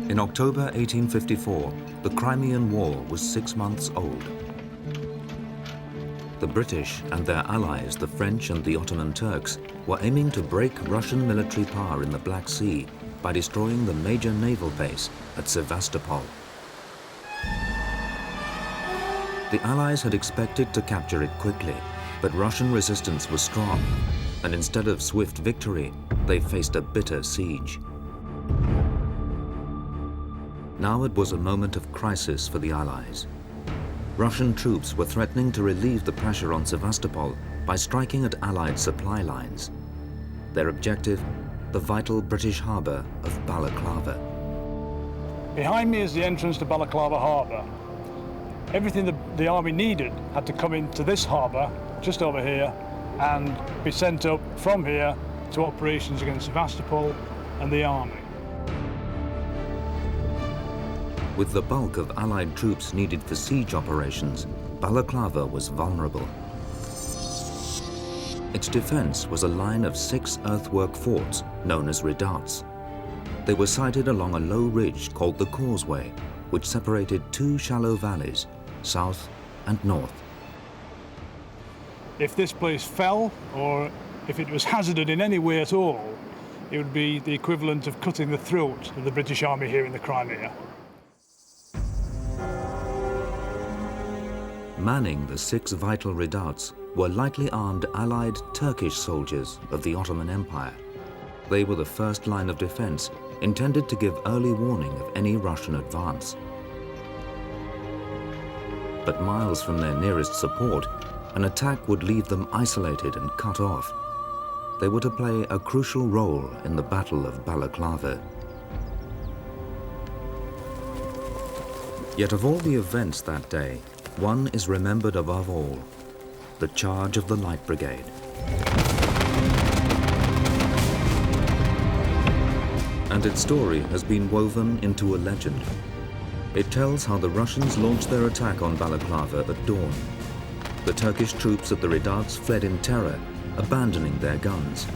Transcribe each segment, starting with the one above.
In October 1854, the Crimean War was 6 months old. The British and their allies, the French and the Ottoman Turks, were aiming to break Russian military power in the Black Sea by destroying the major naval base at Sevastopol. The Allies had expected to capture it quickly, but Russian resistance was strong, and instead of swift victory, they faced a bitter siege. Now it was a moment of crisis for the Allies. Russian troops were threatening to relieve the pressure on Sevastopol by striking at Allied supply lines. Their objective, the vital British harbour of Balaclava. Behind me is the entrance to Balaclava harbour. Everything the army needed had to come into this harbour, just over here, and be sent up from here to operations against Sevastopol and the army. With the bulk of Allied troops needed for siege operations, Balaclava was vulnerable. Its defense was a line of 6 earthwork forts known as redoubts. They were sited along a low ridge called the Causeway, which separated 2 shallow valleys, south and north. If this place fell, or if it was hazarded in any way at all, it would be the equivalent of cutting the throat of the British Army here in the Crimea. Manning the 6 vital redoubts were lightly armed Allied Turkish soldiers of the Ottoman Empire. They were the first line of defense, intended to give early warning of any Russian advance. But miles from their nearest support, an attack would leave them isolated and cut off. They were to play a crucial role in the Battle of Balaclava. Yet of all the events that day, one is remembered above all: the charge of the Light Brigade. And its story has been woven into a legend. It tells how the Russians launched their attack on Balaclava at dawn. The Turkish troops at the redoubts fled in terror, abandoning their guns.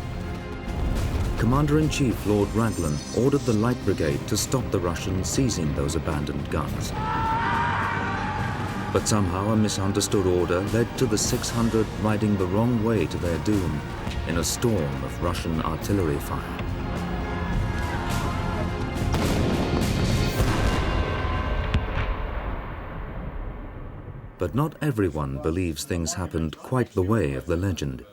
Commander-in-Chief Lord Raglan ordered the Light Brigade to stop the Russians seizing those abandoned guns. But somehow a misunderstood order led to the 600 riding the wrong way to their doom in a storm of Russian artillery fire. But not everyone believes things happened quite the way of the legend.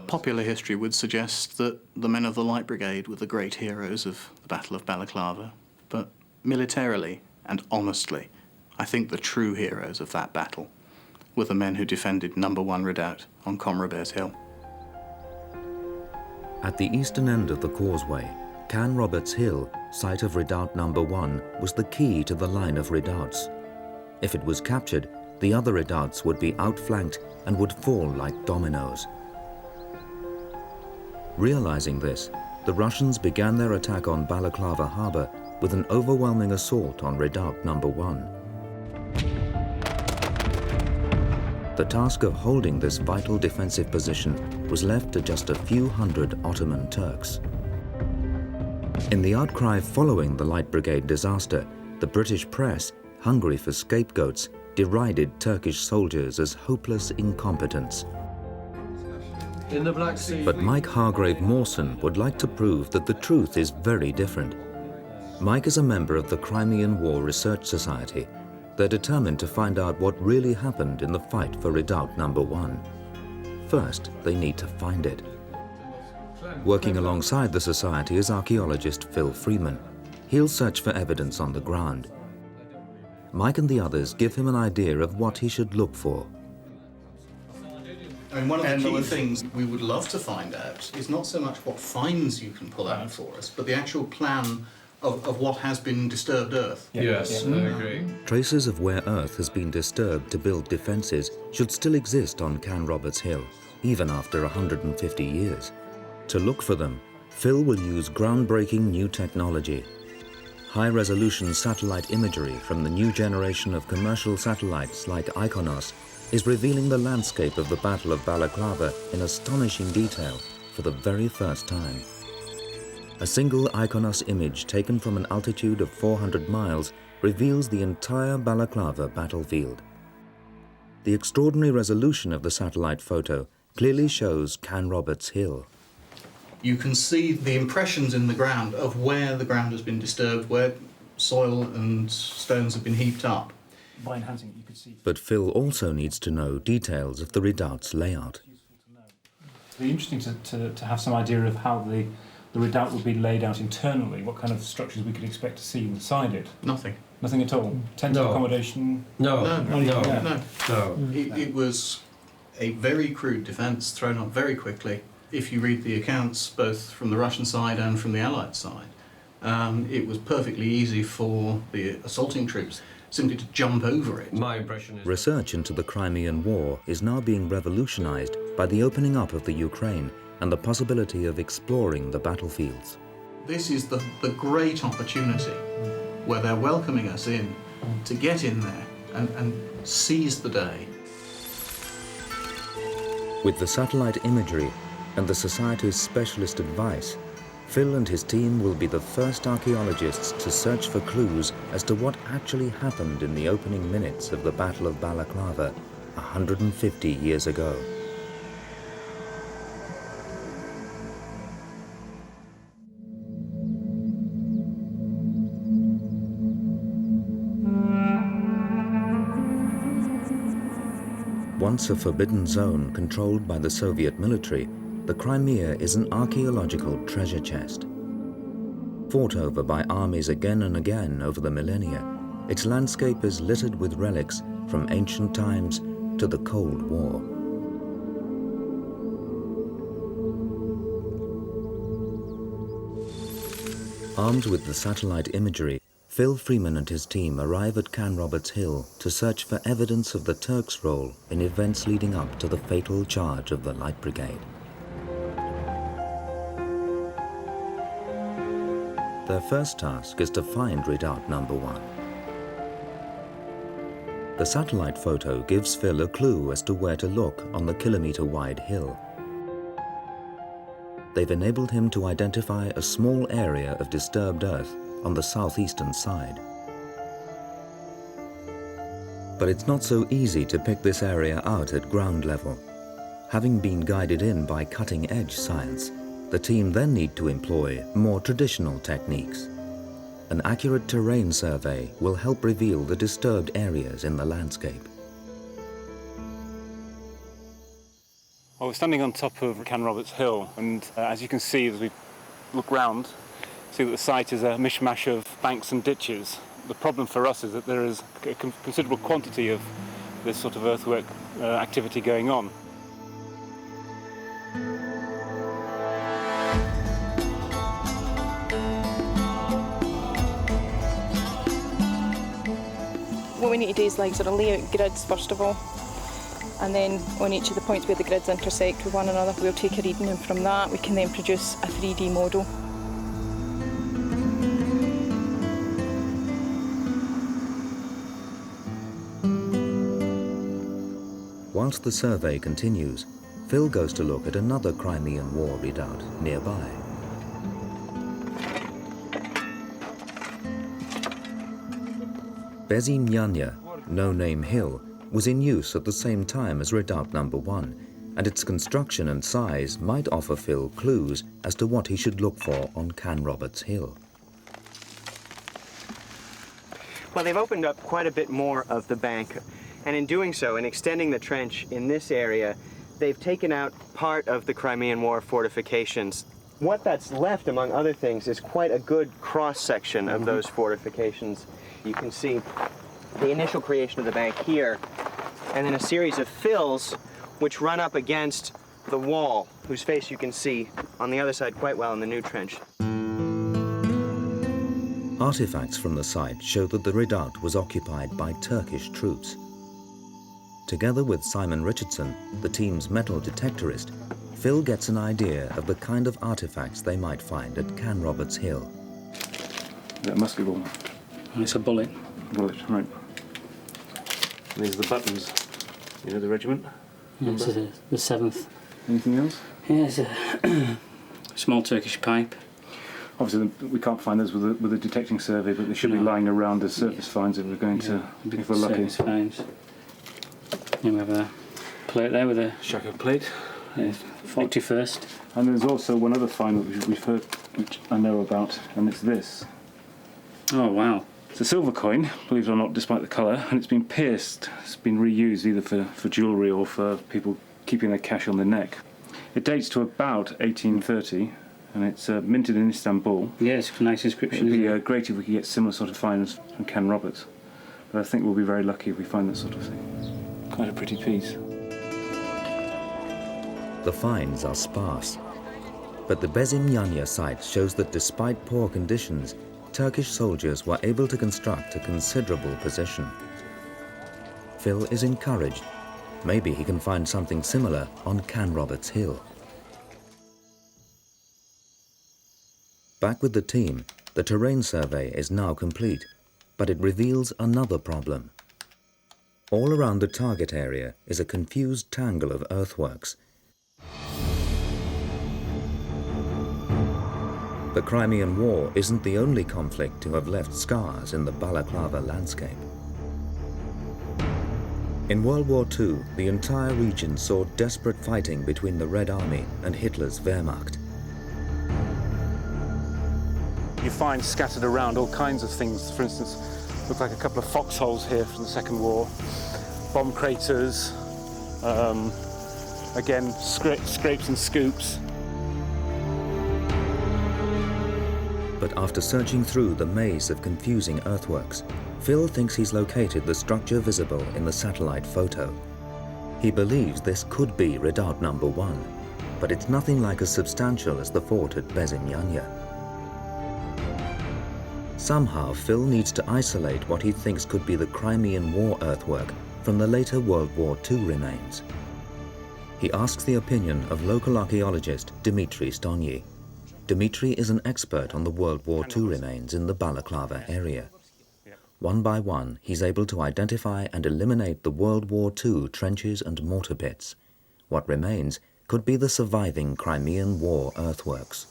Popular history would suggest that the men of the Light Brigade were the great heroes of the Battle of Balaclava, but militarily and honestly, I think the true heroes of that battle were the men who defended No. 1 Redoubt on Comrabair's Hill. At the eastern end of the causeway, Canroberts Hill, site of Redoubt No. 1, was the key to the line of redoubts. If it was captured, the other redoubts would be outflanked and would fall like dominoes. Realizing this, the Russians began their attack on Balaclava harbour with an overwhelming assault on Redoubt No. 1. The task of holding this vital defensive position was left to just a few hundred Ottoman Turks. In the outcry following the Light Brigade disaster, the British press, hungry for scapegoats, derided Turkish soldiers as hopeless incompetents. In the Black Sea. But Mike Hargrave Mawson would like to prove that the truth is very different. Mike is a member of the Crimean War Research Society. They're determined to find out what really happened in the fight for Redoubt No. 1. First, they need to find it. Working alongside the society is archaeologist Phil Freeman. He'll search for evidence on the ground. Mike and the others give him an idea of what he should look for. I mean, one of the key things we would love to find out is not so much what finds you can pull out for us, but the actual plan of what has been disturbed Earth. Yes, I agree. Traces of where Earth has been disturbed to build defences should still exist on Canroberts Hill, even after 150 years. To look for them, Phil will use groundbreaking new technology. High-resolution satellite imagery from the new generation of commercial satellites like Iconos is revealing the landscape of the Battle of Balaclava in astonishing detail for the very first time. A single Iconos image taken from an altitude of 400 miles reveals the entire balaclava battlefield. The extraordinary resolution of the satellite photo clearly shows Canroberts Hill. You can see the impressions in the ground of where the ground has been disturbed, where soil and stones have been heaped up. By enhancing it, you could see. But Phil also needs to know details of the redoubt's layout. It'd be interesting to have some idea of how the redoubt would be laid out internally, what kind of structures we could expect to see inside it. Nothing. Nothing at all? Tent accommodation? No. It was a very crude defence thrown up very quickly. If you read the accounts, both from the Russian side and from the Allied side, it was perfectly easy for the assaulting troops simply to jump over it. My impression is... Research into the Crimean War is now being revolutionized by the opening up of the Ukraine and the possibility of exploring the battlefields. This is the great opportunity where they're welcoming us in to get in there and seize the day. With the satellite imagery and the Society's specialist advice, Phil and his team will be the first archaeologists to search for clues as to what actually happened in the opening minutes of the Battle of Balaclava 150 years ago. Once a forbidden zone controlled by the Soviet military, the Crimea is an archaeological treasure chest. Fought over by armies again and again over the millennia, its landscape is littered with relics from ancient times to the Cold War. Armed with the satellite imagery, Phil Freeman and his team arrive at Canroberts Hill to search for evidence of the Turks' role in events leading up to the fatal charge of the Light Brigade. Their first task is to find redoubt number 1. The satellite photo gives Phil a clue as to where to look on the kilometre-wide hill. They've enabled him to identify a small area of disturbed earth on the southeastern side. But it's not so easy to pick this area out at ground level. Having been guided in by cutting-edge science, the team then need to employ more traditional techniques. An accurate terrain survey will help reveal the disturbed areas in the landscape. Well, we're standing on top of Canroberts Hill, and as you can see as we look round, see that the site is a mishmash of banks and ditches. The problem for us is that there is a considerable quantity of this sort of earthwork activity going on. What we need to do is sort of lay out grids first of all, and then on each of the points where the grids intersect with one another, we'll take a reading, and from that we can then produce a 3D model. Whilst the survey continues, Phil goes to look at another Crimean War redoubt nearby. Bezimyanya, no-name hill, was in use at the same time as redoubt number 1, and its construction and size might offer Phil clues as to what he should look for on Canroberts Hill. Well, they've opened up quite a bit more of the bank, and in doing so, in extending the trench in this area, they've taken out part of the Crimean War fortifications. What that's left, among other things, is quite a good cross-section of those fortifications. You can see the initial creation of the bank here, and then a series of fills which run up against the wall, whose face you can see on the other side quite well in the new trench. Artifacts from the site show that the redoubt was occupied by Turkish troops. Together with Simon Richardson, the team's metal detectorist, Phil gets an idea of the kind of artifacts they might find at Canroberts Hill. That musket ball. It's a bullet. Bullet, right. And these are the buttons. You know the regiment? Yeah, this is the 7th. Anything else? Yeah, it's a small Turkish pipe. Obviously, we can't find those with a detecting survey, but they should be lying around as surface finds if we're going to, if we're lucky. Surface finds. And we have a plate there with a Shako plate. 41st. And there's also one other find which we've heard, which I know about, and it's this. Oh, wow. It's a silver coin, believe it or not, despite the colour, and it's been pierced. It's been reused either for jewellery or for people keeping their cash on their neck. It dates to about 1830, and it's minted in Istanbul. Yeah, it's a nice inscription. It would be great if we could get similar sort of finds from Ken Roberts, but I think we'll be very lucky if we find that sort of thing. Quite a pretty piece. The finds are sparse, but the Bezimyanya site shows that despite poor conditions, Turkish soldiers were able to construct a considerable position. Phil is encouraged. Maybe he can find something similar on Can Roberts Hill. Back with the team, the terrain survey is now complete, but it reveals another problem. All around the target area is a confused tangle of earthworks. The Crimean War isn't the only conflict to have left scars in the balaclava landscape. In World War II, the entire region saw desperate fighting between the Red Army and Hitler's Wehrmacht. You find scattered around all kinds of things. For instance, look like a couple of foxholes here from the Second War, bomb craters, again scrapes and scoops. But after searching through the maze of confusing earthworks, Phil thinks he's located the structure visible in the satellite photo. He believes this could be redoubt number 1, but it's nothing like as substantial as the fort at Bezimyanya. Somehow, Phil needs to isolate what he thinks could be the Crimean War earthwork from the later World War II remains. He asks the opinion of local archaeologist Dmitry Stonyi. Dmitry is an expert on the World War II remains in the Balaclava area. One by one, he's able to identify and eliminate the World War II trenches and mortar pits. What remains could be the surviving Crimean War earthworks.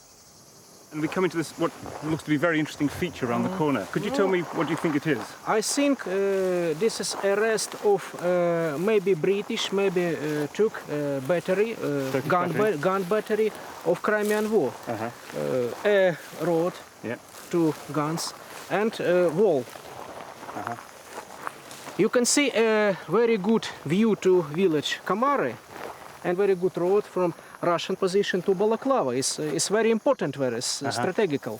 And we come into this, what looks to be a very interesting feature around the corner. Could you tell me what you think it is? I think this is a rest of maybe British, maybe Turk battery, gun battery of Crimean War. A road, 2 guns, and wall. You can see a very good view to village Kamari, and very good road from Russian position to Balaclava. It's very important, very strategical.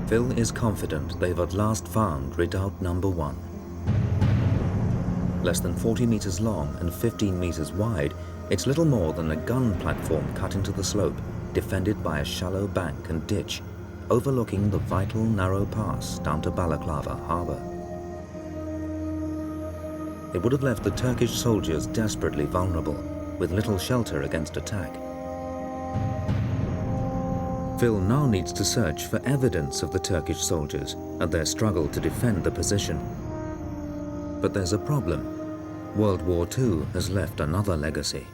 Phil is confident they've at last found redoubt number 1. Less than 40 meters long and 15 meters wide, it's little more than a gun platform cut into the slope, defended by a shallow bank and ditch, overlooking the vital narrow pass down to Balaclava harbour. It would have left the Turkish soldiers desperately vulnerable, with little shelter against attack. Phil now needs to search for evidence of the Turkish soldiers and their struggle to defend the position. But there's a problem. World War II has left another legacy.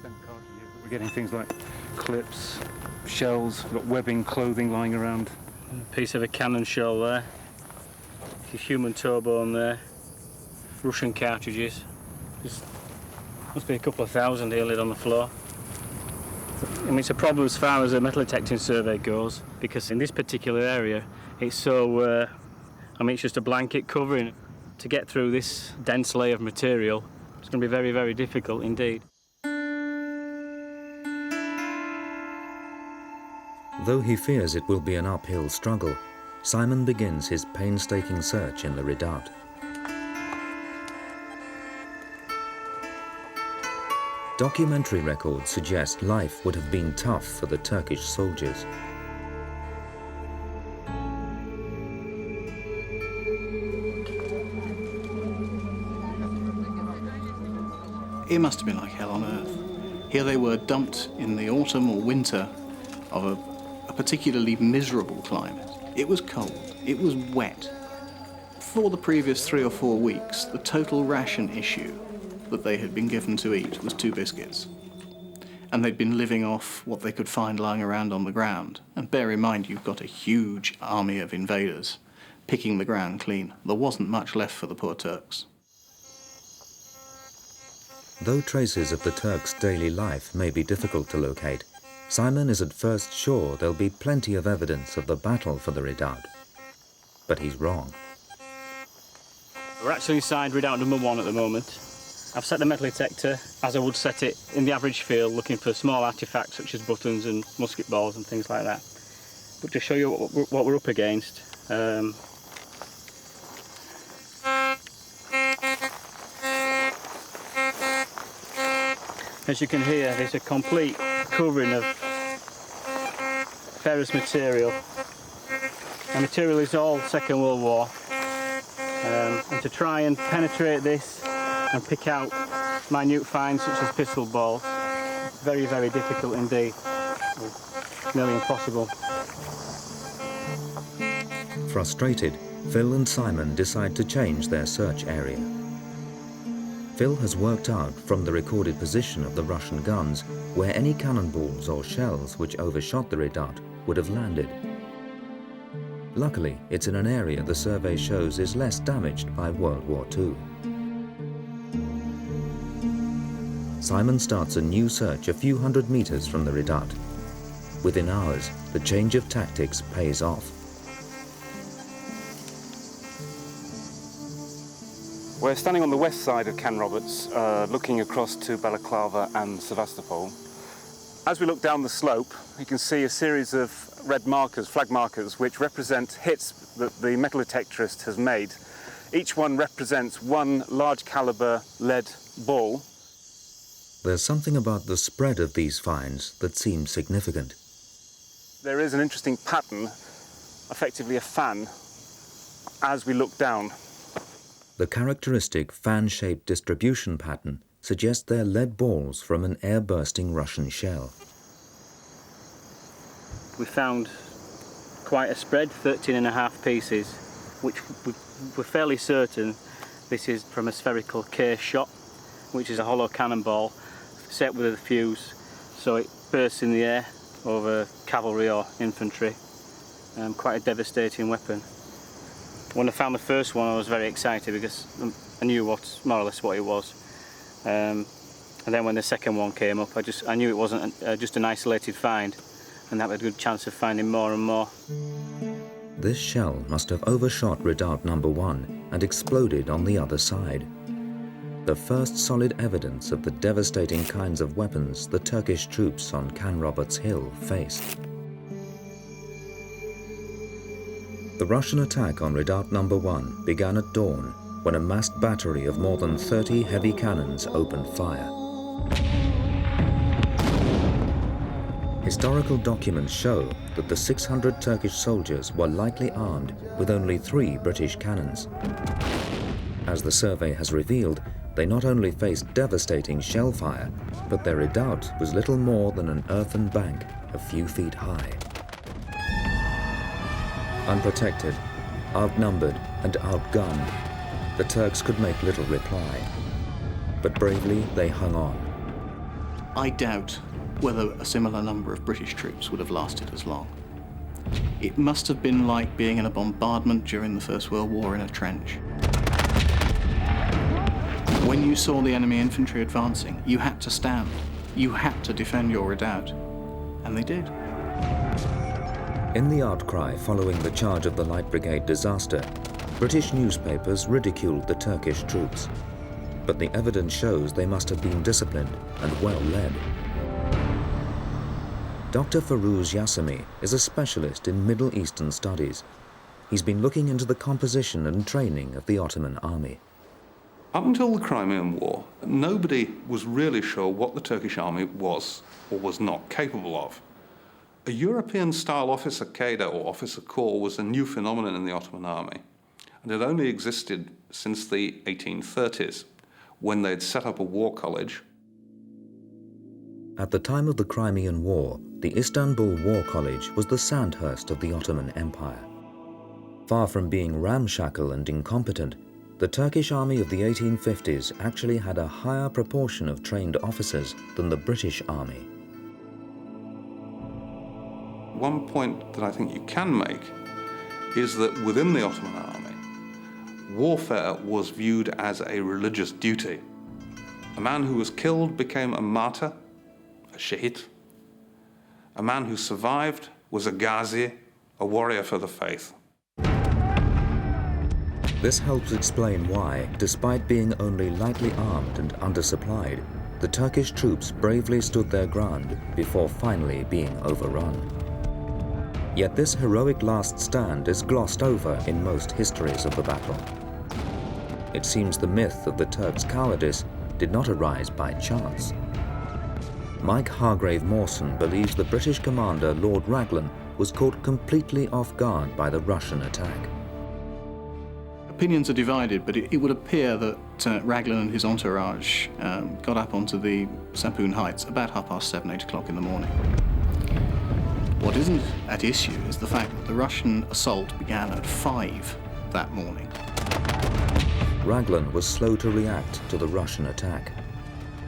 We're getting things like clips, shells, we've got webbing, clothing lying around. A piece of a cannon shell there. A human toe bone there. Russian cartridges. There's must be a couple of thousand here laid on the floor. I mean, it's a problem as far as a metal detecting survey goes, because in this particular area, it's so, I mean, it's just a blanket covering. To get through this dense layer of material, it's going to be very, very difficult indeed. Though he fears it will be an uphill struggle, Simon begins his painstaking search in the redoubt. Documentary records suggest life would have been tough for the Turkish soldiers. It must have been like hell on earth. Here they were dumped in the autumn or winter of a particularly miserable climate. It was cold, it was wet. For the previous 3 or 4 weeks, the total ration issue that they had been given to eat was 2 biscuits. And they'd been living off what they could find lying around on the ground. And bear in mind, you've got a huge army of invaders picking the ground clean. There wasn't much left for the poor Turks. Though traces of the Turks' daily life may be difficult to locate, Simon is at first sure there'll be plenty of evidence of the battle for the redoubt. But he's wrong. We're actually inside redoubt number 1 at the moment. I've set the metal detector as I would set it in the average field, looking for small artefacts such as buttons and musket balls and things like that. But to show you what we're up against, as you can hear, there's a complete covering of ferrous material. The material is all Second World War. And to try and penetrate this and pick out minute finds such as pistol balls, very, very difficult indeed. Nearly impossible. Frustrated, Phil and Simon decide to change their search area. Phil has worked out from the recorded position of the Russian guns where any cannonballs or shells which overshot the redoubt would have landed. Luckily, it's in an area the survey shows is less damaged by World War II. Simon starts a new search a few hundred meters from the redoubt. Within hours, the change of tactics pays off. We're standing on the west side of Can Roberts, looking across to Balaclava and Sevastopol. As we look down the slope, you can see a series of red markers, flag markers, which represent hits that the metal detectorist has made. Each one represents one large caliber lead ball. There's something about the spread of these finds that seems significant. There is an interesting pattern, effectively a fan, as we look down. The characteristic fan-shaped distribution pattern suggests they're lead balls from an air-bursting Russian shell. We found quite a spread, 13.5 pieces, which we're fairly certain this is from a spherical case shot, which is a hollow cannonball set with a fuse, so it bursts in the air over cavalry or infantry. Quite a devastating weapon. When I found the first one, I was very excited because I knew more or less what it was. And then when the second one came up, I knew it wasn't just an isolated find, and that had a good chance of finding more and more. This shell must have overshot redoubt number 1 and exploded on the other side. The first solid evidence of the devastating kinds of weapons the Turkish troops on Can Roberts Hill faced. The Russian attack on redoubt number 1 began at dawn when a massed battery of more than 30 heavy cannons opened fire. Historical documents show that the 600 Turkish soldiers were likely armed with only 3 British cannons. As the survey has revealed, they not only faced devastating shell fire, but their redoubt was little more than an earthen bank a few feet high. Unprotected, outnumbered and outgunned, the Turks could make little reply. But bravely they hung on. I doubt whether a similar number of British troops would have lasted as long. It must have been like being in a bombardment during the First World War in a trench. When you saw the enemy infantry advancing, you had to stand. You had to defend your redoubt. And they did. In the outcry following the charge of the Light Brigade disaster, British newspapers ridiculed the Turkish troops. But the evidence shows they must have been disciplined and well led. Dr. Firuz Yassemi is a specialist in Middle Eastern studies. He's been looking into the composition and training of the Ottoman army. Up until the Crimean War, nobody was really sure what the Turkish army was or was not capable of. A European-style officer cadre or officer corps was a new phenomenon in the Ottoman army, and it only existed since the 1830s, when they'd set up a war college. At the time of the Crimean War, the Istanbul War College was the Sandhurst of the Ottoman Empire. Far from being ramshackle and incompetent, the Turkish army of the 1850s actually had a higher proportion of trained officers than the British army. One point that I think you can make is that within the Ottoman army, warfare was viewed as a religious duty. A man who was killed became a martyr, a shahid. A man who survived was a ghazi, a warrior for the faith. This helps explain why, despite being only lightly armed and undersupplied, the Turkish troops bravely stood their ground before finally being overrun. Yet this heroic last stand is glossed over in most histories of the battle. It seems the myth of the Turks' cowardice did not arise by chance. Mike Hargrave Mawson believes the British commander Lord Raglan was caught completely off guard by the Russian attack. Opinions are divided, but it would appear that Raglan and his entourage got up onto the Sapoon Heights about 7:30, 8 o'clock in the morning. What isn't at issue is the fact that the Russian assault began at 5 that morning. Raglan was slow to react to the Russian attack.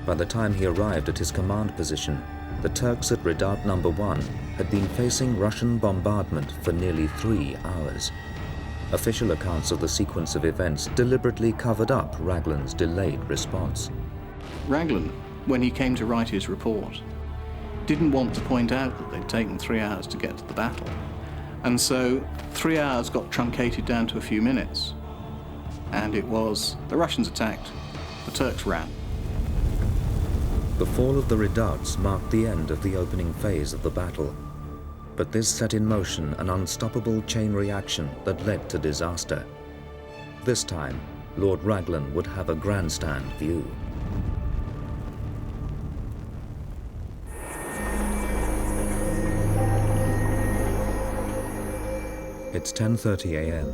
By the time he arrived at his command position, the Turks at Redoubt No. 1 had been facing Russian bombardment for nearly 3 hours. Official accounts of the sequence of events deliberately covered up Raglan's delayed response. Raglan, when he came to write his report, didn't want to point out that they'd taken 3 hours to get to the battle. And so 3 hours got truncated down to a few minutes. And it was the Russians attacked, the Turks ran. The fall of the redoubts marked the end of the opening phase of the battle. But this set in motion an unstoppable chain reaction that led to disaster. This time, Lord Raglan would have a grandstand view. It's 10:30 a.m.,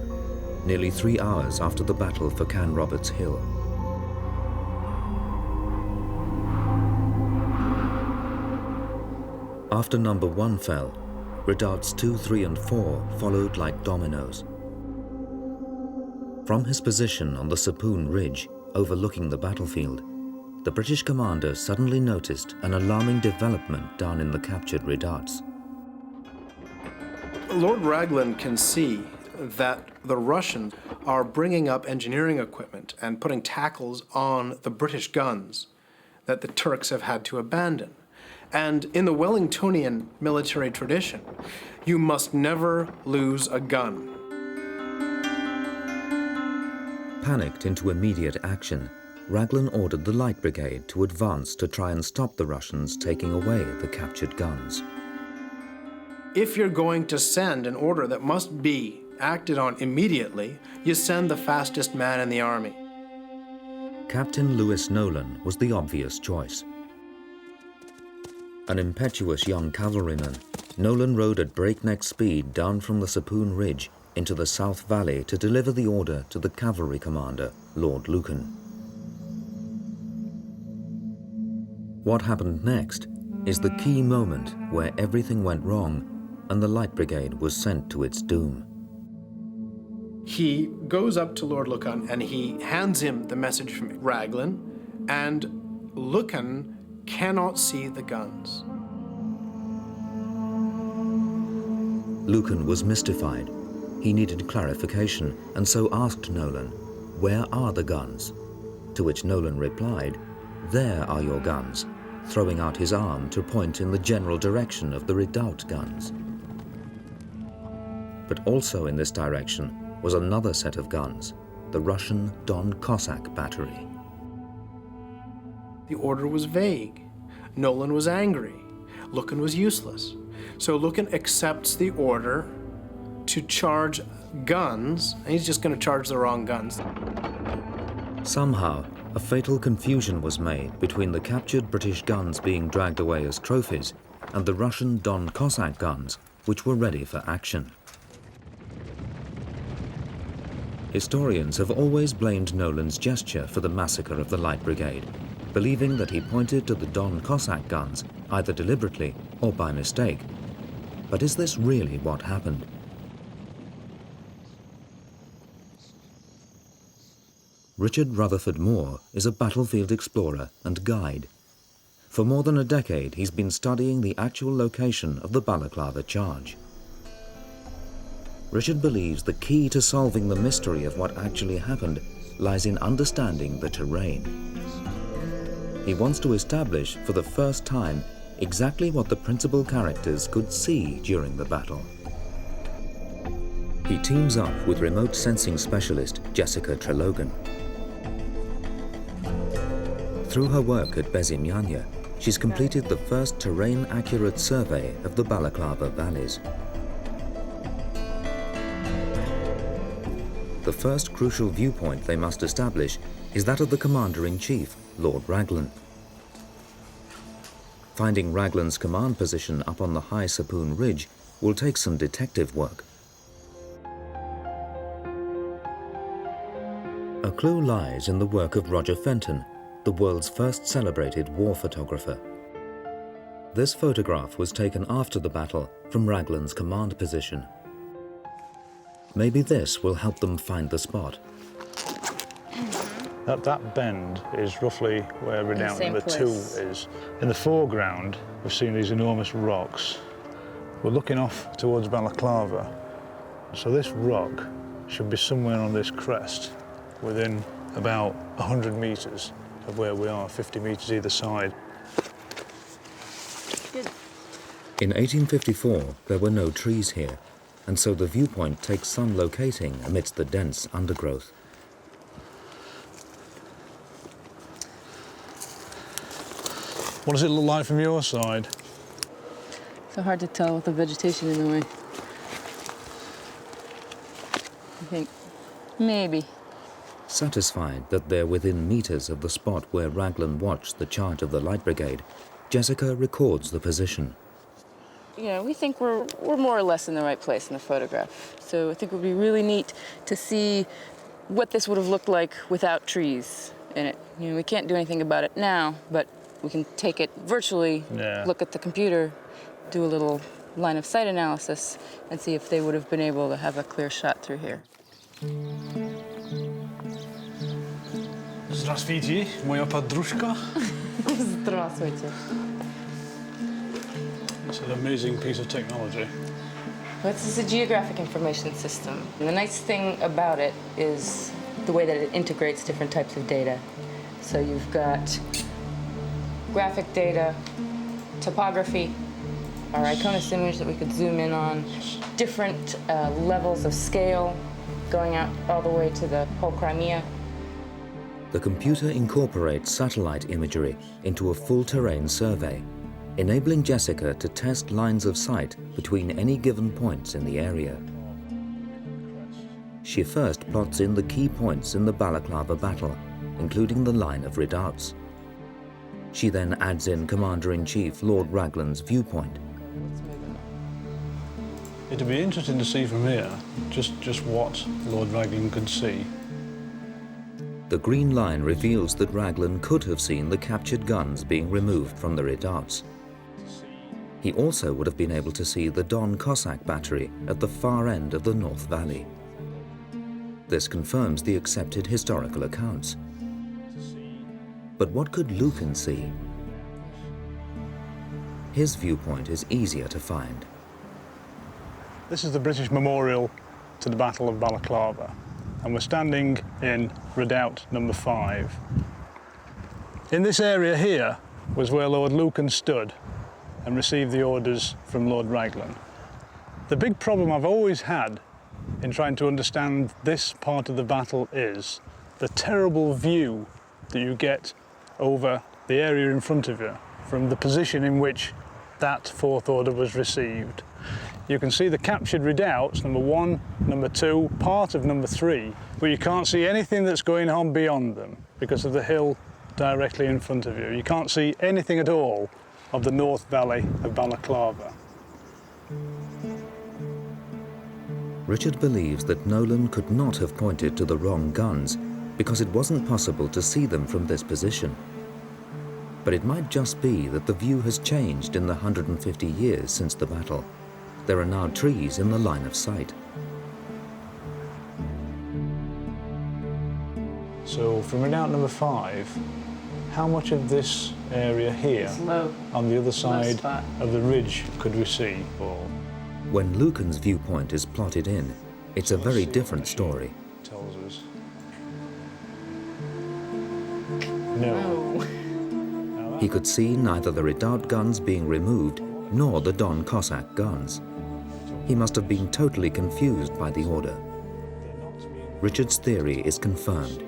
nearly 3 hours after the battle for Canroberts Hill. After No. 1 fell, redoubts 2, 3, and 4 followed like dominoes. From his position on the Sapoon Ridge, overlooking the battlefield, the British commander suddenly noticed an alarming development down in the captured redoubts. Lord Raglan can see that the Russians are bringing up engineering equipment and putting tackles on the British guns that the Turks have had to abandon. And in the Wellingtonian military tradition, you must never lose a gun. Panicked into immediate action, Raglan ordered the Light Brigade to advance to try and stop the Russians taking away the captured guns. If you're going to send an order that must be acted on immediately, you send the fastest man in the army. Captain Lewis Nolan was the obvious choice. An impetuous young cavalryman, Nolan rode at breakneck speed down from the Sapoon Ridge into the South Valley to deliver the order to the cavalry commander, Lord Lucan. What happened next is the key moment where everything went wrong and the Light Brigade was sent to its doom. He goes up to Lord Lucan and he hands him the message from Raglan, and Lucan cannot see the guns. Lucan was mystified. He needed clarification and so asked Nolan, "Where are the guns?" To which Nolan replied, "There are your guns," throwing out his arm to point in the general direction of the redoubt guns. But also in this direction was another set of guns, the Russian Don Cossack battery. The order was vague. Nolan was angry. Lucan was useless. So Lucan accepts the order to charge guns, and he's just going to charge the wrong guns. Somehow, a fatal confusion was made between the captured British guns being dragged away as trophies and the Russian Don Cossack guns, which were ready for action. Historians have always blamed Nolan's gesture for the massacre of the Light Brigade, believing that he pointed to the Don Cossack guns, either deliberately or by mistake. But is this really what happened? Richard Rutherford Moore is a battlefield explorer and guide. For more than a decade, he's been studying the actual location of the balaclava charge. Richard believes the key to solving the mystery of what actually happened lies in understanding the terrain. He wants to establish for the first time exactly what the principal characters could see during the battle. He teams up with remote sensing specialist Jessica Trelogan. Through her work at Bezimianya, she's completed the first terrain-accurate survey of the Balaclava valleys. The first crucial viewpoint they must establish is that of the Commander-in-Chief, Lord Raglan. Finding Raglan's command position up on the high Sapoon Ridge will take some detective work. A clue lies in the work of Roger Fenton, the world's first celebrated war photographer. This photograph was taken after the battle from Raglan's command position. Maybe this will help them find the spot. That bend is roughly where redoubt number 2 is. In the foreground, we've seen these enormous rocks. We're looking off towards Balaclava. So this rock should be somewhere on this crest, within about 100 metres of where we are, 50 metres either side. In 1854, there were no trees here, and so the viewpoint takes some locating amidst the dense undergrowth. What does it look like from your side? So hard to tell with the vegetation in the way. I think maybe. Satisfied that they're within meters of the spot where Raglan watched the charge of the Light Brigade, Jessica records the position. You know, we think we're more or less in the right place in the photograph. So I think it would be really neat to see what this would have looked like without trees in it. You know, we can't do anything about it now, but we can take it virtually, look at the computer, do a little line of sight analysis, and see if they would have been able to have a clear shot through here. Здравствуйте, моя подружка. Здравствуйте. It's an amazing piece of technology. Well, this is a geographic information system. And the nice thing about it is the way that it integrates different types of data. So you've got graphic data, topography, our iconus image that we could zoom in on, different levels of scale going out all the way to the whole Crimea. The computer incorporates satellite imagery into a full terrain survey, enabling Jessica to test lines of sight between any given points in the area. She first plots in the key points in the Balaclava battle, including the line of redoubts. She then adds in Commander-in-Chief Lord Raglan's viewpoint. It'd be interesting to see from here just what Lord Raglan could see. The green line reveals that Raglan could have seen the captured guns being removed from the redoubts. He also would have been able to see the Don Cossack battery at the far end of the North Valley. This confirms the accepted historical accounts. But what could Lucan see? His viewpoint is easier to find. This is the British memorial to the Battle of Balaclava, and we're standing in redoubt number 5. In this area here was where Lord Lucan stood and received the orders from Lord Raglan. The big problem I've always had in trying to understand this part of the battle is the terrible view that you get over the area in front of you from the position in which that 4th order was received. You can see the captured redoubts, number 1, number 2, part of number 3, but you can't see anything that's going on beyond them because of the hill directly in front of you. You can't see anything at all of the North Valley of Balaclava. Richard believes that Nolan could not have pointed to the wrong guns because it wasn't possible to see them from this position. But it might just be that the view has changed in the 150 years since the battle. There are now trees in the line of sight. So from redoubt number 5, how much of this area here, It's low. on the other side spot. of the ridge, could we see? Or When Lucan's viewpoint is plotted in, it's a very different story. tells us. No. He could see neither the redoubt guns being removed nor the Don Cossack guns. He must have been totally confused by the order. Richard's theory is confirmed.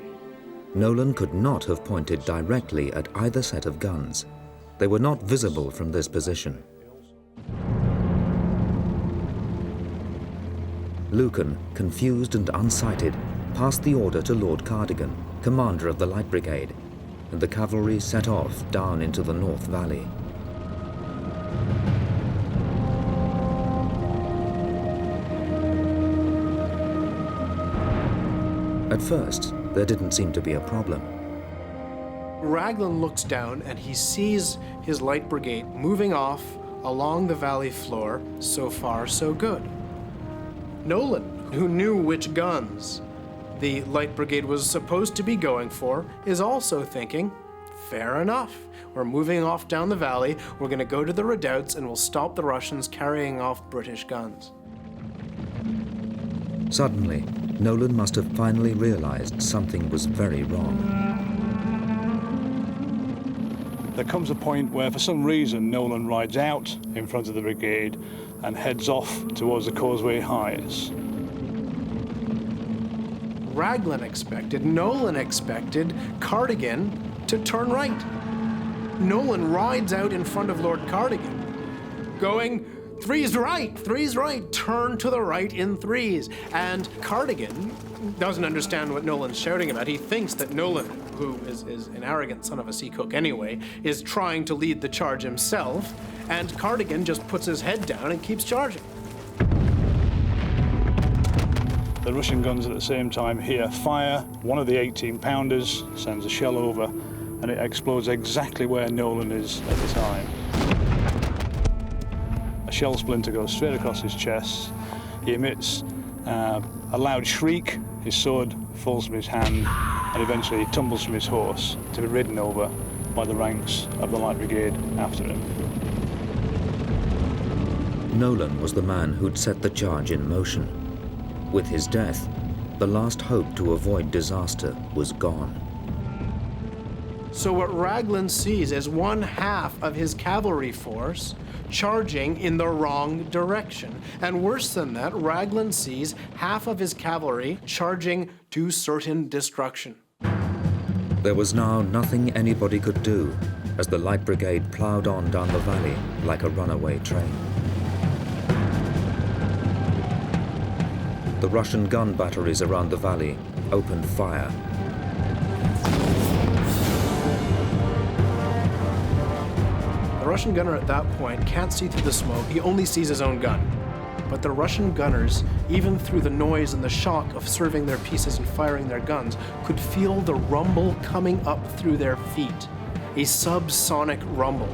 Nolan could not have pointed directly at either set of guns. They were not visible from this position. Lucan, confused and unsighted, passed the order to Lord Cardigan, commander of the Light Brigade, and the cavalry set off down into the North Valley. At first, there didn't seem to be a problem. Raglan looks down and he sees his Light Brigade moving off along the valley floor. So far, so good. Nolan, who knew which guns the Light Brigade was supposed to be going for, is also thinking, fair enough. We're moving off down the valley, we're going to go to the redoubts and we'll stop the Russians carrying off British guns. Suddenly, Nolan must have finally realized something was very wrong. There comes a point where, for some reason, Nolan rides out in front of the brigade and heads off towards the Causeway Heights. Raglan expected, Nolan expected Cardigan to turn right. Nolan rides out in front of Lord Cardigan, going, three's right, turn to the right in threes. And Cardigan doesn't understand what Nolan's shouting about. He thinks that Nolan, who is an arrogant son of a sea cook anyway, is trying to lead the charge himself, and Cardigan just puts his head down and keeps charging. The Russian guns at the same time hear fire. One of the 18-pounders sends a shell over, and it explodes exactly where Nolan is at the time. A shell splinter goes straight across his chest. He emits a loud shriek. His sword falls from his hand, and eventually he tumbles from his horse to be ridden over by the ranks of the Light Brigade after him. Nolan was the man who'd set the charge in motion. With his death, the last hope to avoid disaster was gone. So what Raglan sees is one half of his cavalry force charging in the wrong direction. And worse than that, Raglan sees half of his cavalry charging to certain destruction. There was now nothing anybody could do as the Light Brigade ploughed on down the valley like a runaway train. The Russian gun batteries around the valley opened fire. The Russian gunner at that point can't see through the smoke, he only sees his own gun. But the Russian gunners, even through the noise and the shock of serving their pieces and firing their guns, could feel the rumble coming up through their feet. A subsonic rumble.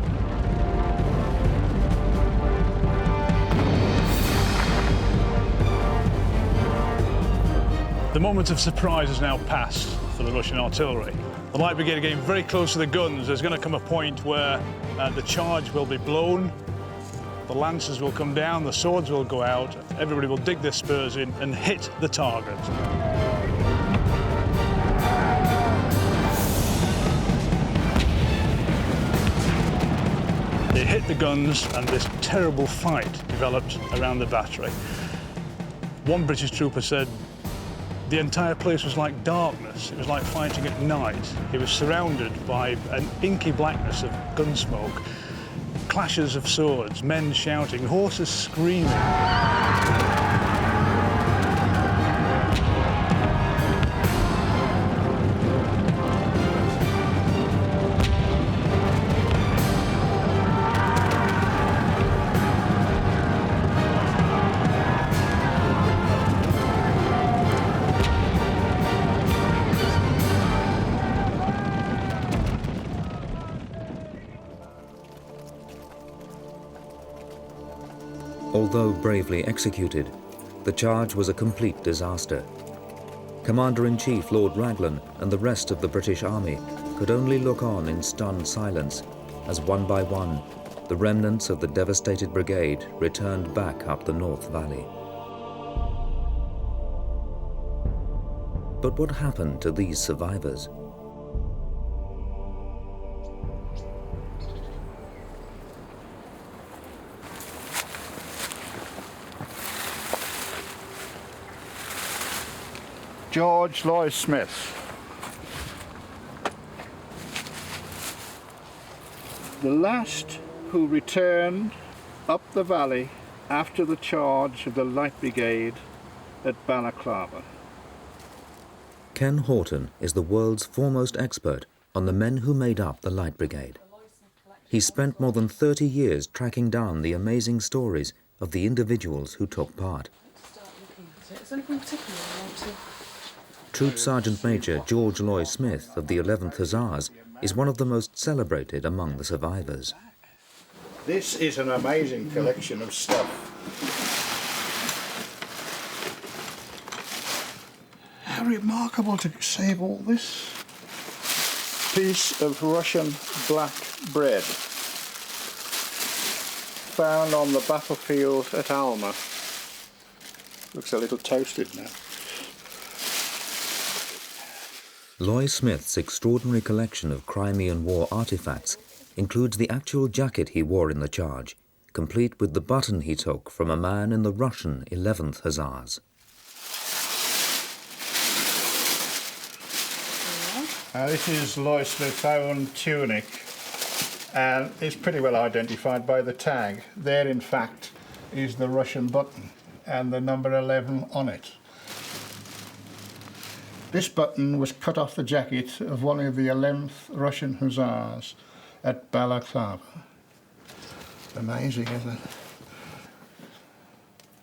The moment of surprise has now passed for the Russian artillery. The Light Brigade are getting very close to the guns. There's going to come a point where the charge will be blown, the lances will come down, the swords will go out, everybody will dig their spurs in and hit the target. They hit the guns and this terrible fight developed around the battery. One British trooper said, the entire place was like darkness. It was like fighting at night. It was surrounded by an inky blackness of gun smoke, clashes of swords, men shouting, horses screaming. Although bravely executed, the charge was a complete disaster. Commander-in-Chief Lord Raglan and the rest of the British Army could only look on in stunned silence as one by one the remnants of the devastated brigade returned back up the North Valley. But what happened to these survivors? George Lloyd Smith. The last who returned up the valley after the charge of the Light Brigade at Balaclava. Ken Horton is the world's foremost expert on the men who made up the Light Brigade. He spent more than 30 years tracking down the amazing stories of the individuals who took part. Troop Sergeant Major George Lloyd Smith of the 11th Hussars is one of the most celebrated among the survivors. This is an amazing collection of stuff. How remarkable to save all this. Piece of Russian black bread found on the battlefield at Alma. Looks a little toasted now. Lloyd Smith's extraordinary collection of Crimean War artifacts includes the actual jacket he wore in the charge, complete with the button he took from a man in the Russian 11th Hussars. This is Lloyd Smith's own tunic, and it's pretty well identified by the tag. There, in fact, is the Russian button and the number 11 on it. This button was cut off the jacket of one of the 11th Russian Hussars at Balaclava. Amazing, isn't it?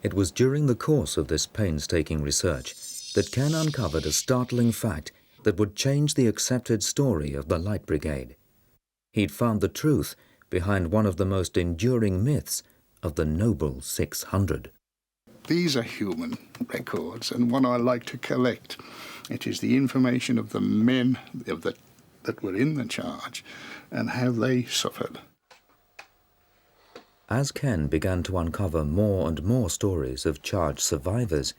It was during the course of this painstaking research that Ken uncovered a startling fact that would change the accepted story of the Light Brigade. He'd found the truth behind one of the most enduring myths of the Noble 600. These are human records, and one I like to collect. It is the information of the men that were in the charge and how they suffered. As Ken began to uncover more and more stories of charge survivors,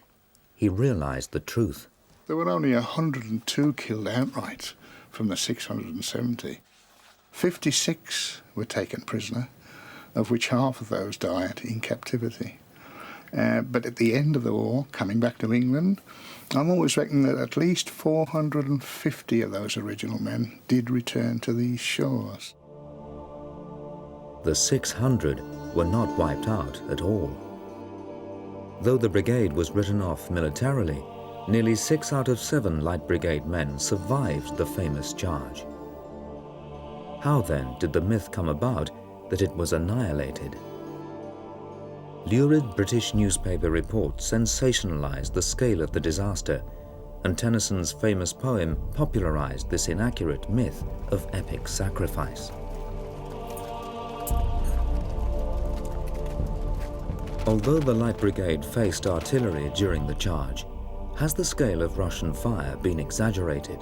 he realized the truth. There were only 102 killed outright from the 670. 56 were taken prisoner, of which half of those died in captivity. But at the end of the war, coming back to England, I'm always reckoning that at least 450 of those original men did return to these shores. The 600 were not wiped out at all. Though the brigade was written off militarily, nearly 6 out of 7 Light Brigade men survived the famous charge. How then did the myth come about that it was annihilated? Lurid British newspaper reports sensationalized the scale of the disaster, and Tennyson's famous poem popularized this inaccurate myth of epic sacrifice. Although the Light Brigade faced artillery during the charge, has the scale of Russian fire been exaggerated?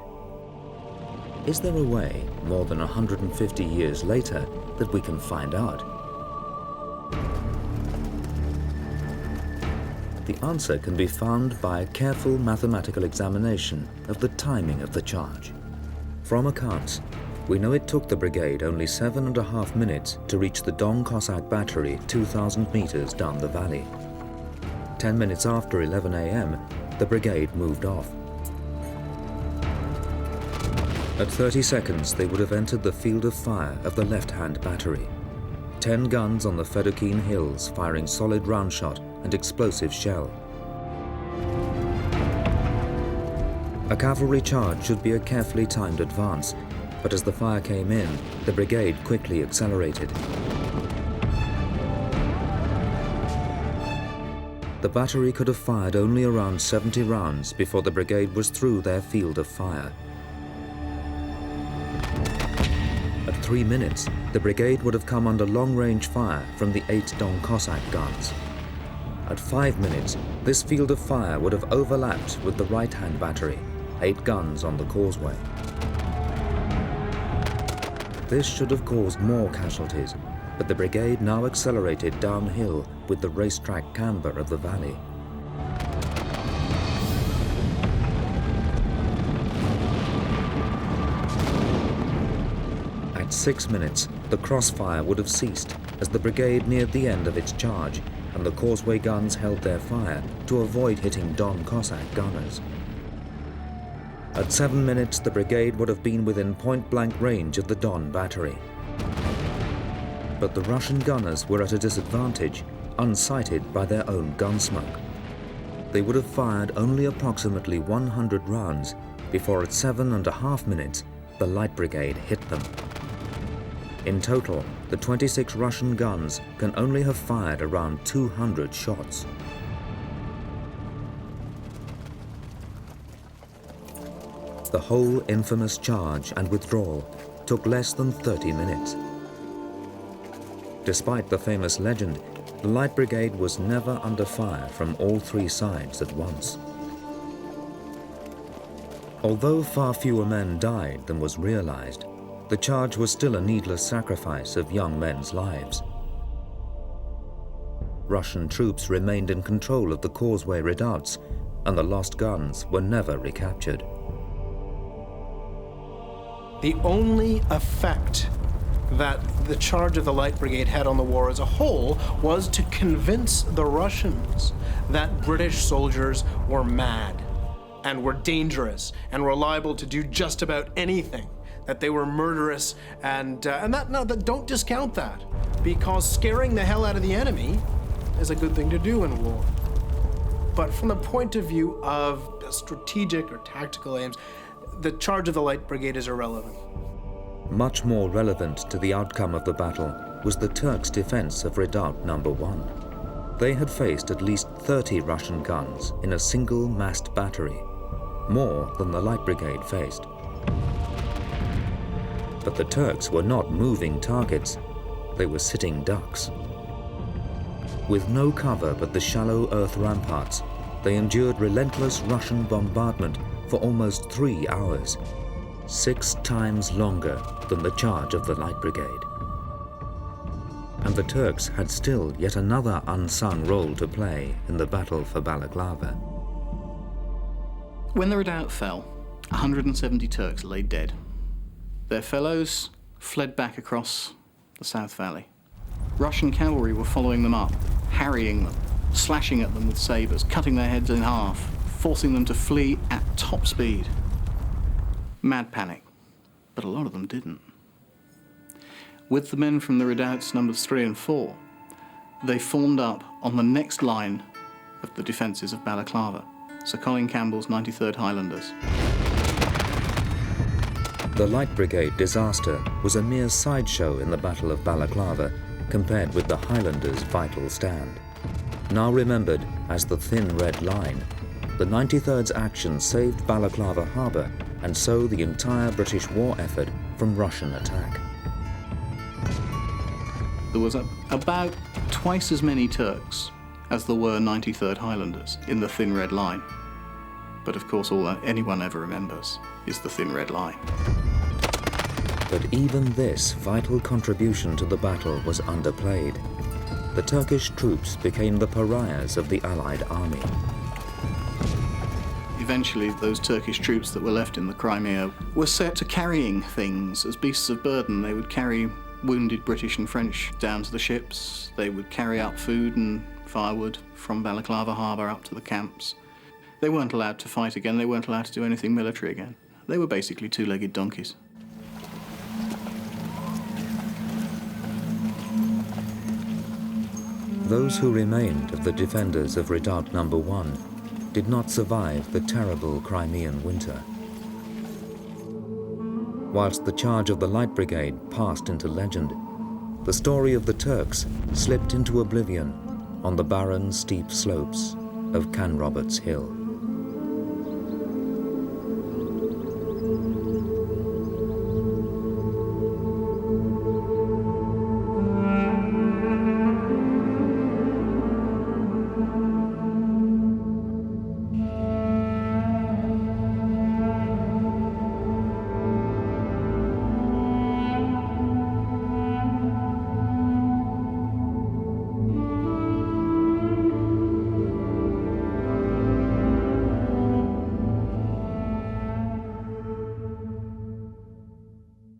Is there a way, more than 150 years later, that we can find out? The answer can be found by a careful mathematical examination of the timing of the charge. From accounts, we know it took the brigade only 7.5 minutes to reach the Don Cossack battery 2,000 meters down the valley. 10 minutes after 11 a.m., the brigade moved off. At 30 seconds, they would have entered the field of fire of the left-hand battery. 10 guns on the Fedokeen Hills firing solid round shot and explosive shell. A cavalry charge should be a carefully timed advance, but as the fire came in, the brigade quickly accelerated. The battery could have fired only around 70 rounds before the brigade was through their field of fire. At 3 minutes, the brigade would have come under long-range fire from the 8 Don Cossack guns. At 5 minutes, this field of fire would have overlapped with the right-hand battery, 8 guns on the causeway. This should have caused more casualties, but the brigade now accelerated downhill with the racetrack camber of the valley. At 6 minutes, the crossfire would have ceased as the brigade neared the end of its charge, and the causeway guns held their fire to avoid hitting Don Cossack gunners. At 7 minutes, the brigade would have been within point-blank range of the Don battery. But the Russian gunners were at a disadvantage, unsighted by their own gun smoke. They would have fired only approximately 100 rounds before at 7.5 minutes, the Light Brigade hit them. In total, the 26 Russian guns can only have fired around 200 shots. The whole infamous charge and withdrawal took less than 30 minutes. Despite the famous legend, the Light Brigade was never under fire from all 3 sides at once. Although far fewer men died than was realized, the charge was still a needless sacrifice of young men's lives. Russian troops remained in control of the causeway redoubts, and the lost guns were never recaptured. The only effect that the charge of the Light Brigade had on the war as a whole was to convince the Russians that British soldiers were mad and were dangerous and were liable to do just about anything, that they were murderous, and don't discount that, because scaring the hell out of the enemy is a good thing to do in war. But from the point of view of strategic or tactical aims, the charge of the Light Brigade is irrelevant. Much more relevant to the outcome of the battle was the Turks' defense of Redoubt No. 1. They had faced at least 30 Russian guns in a single massed battery, more than the Light Brigade faced. But the Turks were not moving targets, they were sitting ducks. With no cover but the shallow earth ramparts, they endured relentless Russian bombardment for almost 3 hours, 6 times longer than the charge of the Light Brigade. And the Turks had still yet another unsung role to play in the battle for Balaclava. When the redoubt fell, 170 Turks lay dead. Their fellows fled back across the South Valley. Russian cavalry were following them up, harrying them, slashing at them with sabres, cutting their heads in half, forcing them to flee at top speed. Mad panic, but a lot of them didn't. With the men from the redoubts numbers 3 and 4, they formed up on the next line of the defences of Balaclava, Sir Colin Campbell's 93rd Highlanders. The Light Brigade disaster was a mere sideshow in the Battle of Balaclava compared with the Highlanders' vital stand. Now remembered as the Thin Red Line, the 93rd's action saved Balaclava harbour and so the entire British war effort from Russian attack. There was about twice as many Turks as there were 93rd Highlanders in the Thin Red Line. But of course all anyone ever remembers is the Thin Red Line. But even this vital contribution to the battle was underplayed. The Turkish troops became the pariahs of the Allied army. Eventually, those Turkish troops that were left in the Crimea were set to carrying things as beasts of burden. They would carry wounded British and French down to the ships. They would carry up food and firewood from Balaclava harbour up to the camps. They weren't allowed to fight again. They weren't allowed to do anything military again. They were basically two-legged donkeys. Those who remained of the defenders of Redoubt No. 1 did not survive the terrible Crimean winter. Whilst the charge of the Light Brigade passed into legend, the story of the Turks slipped into oblivion on the barren, steep slopes of Canroberts Hill.